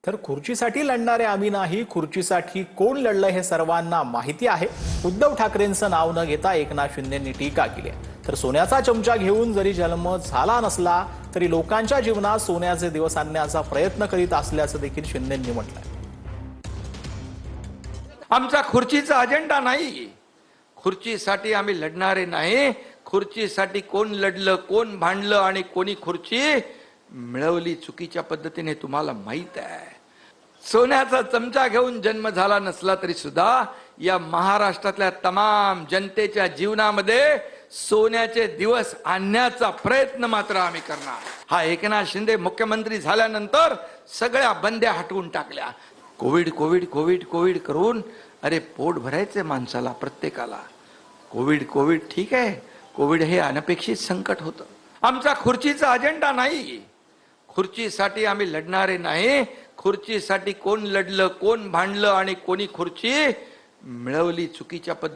तर खुर्चीसाठी लढणारे आम्ही नाही, खुर्चीसाठी कोण लढलं हे सर्वांना माहिती आहे. उद्धव ठाकरेंचं नाव न घेता एकनाथ शिंदेंनी टीका केली आहे. तर सोन्याचा चमचा घेऊन जरी जन्म झाला नसला तरी लोकांच्या जीवनात सोन्याचे दिवस आणण्याचा प्रयत्न करीत असल्याचं देखील शिंदेंनी म्हटलंय. आमचा खुर्चीचा अजेंडा नाही, खुर्चीसाठी आम्ही लढणारे नाही. खुर्चीसाठी कोण लढलं, कोण भांडलं आणि कोणी खुर्ची मिळवली चुकीच्या पद्धतीने तुम्हाला माहित आहे. सोन्याचा चमचा घेऊन जन्म झाला नसला तरी सुद्धा या महाराष्ट्रातल्या तमाम जनतेच्या जीवनामध्ये सोन्याचे दिवस आणण्याचा प्रयत्न मात्र आम्ही करणार. हा एकनाथ शिंदे मुख्यमंत्री झाल्यानंतर सगळ्या बंद्या हटवून टाकल्या. कोविड कोविड कोविड कोविड करून अरे पोट भरायचे माणसाला, प्रत्येकाला. कोविड कोविड ठीक आहे, कोविड हे अनपेक्षित संकट होतं. आमचा खुर्चीचा अजेंडा नाही, खुर्चीसाठी आम्ही लढणारे नाही. खुर्चीसाठी कोण लढलं, कोण भांडलं आणि कोणी खुर्ची मिळवली चुकीच्या पद्धतीने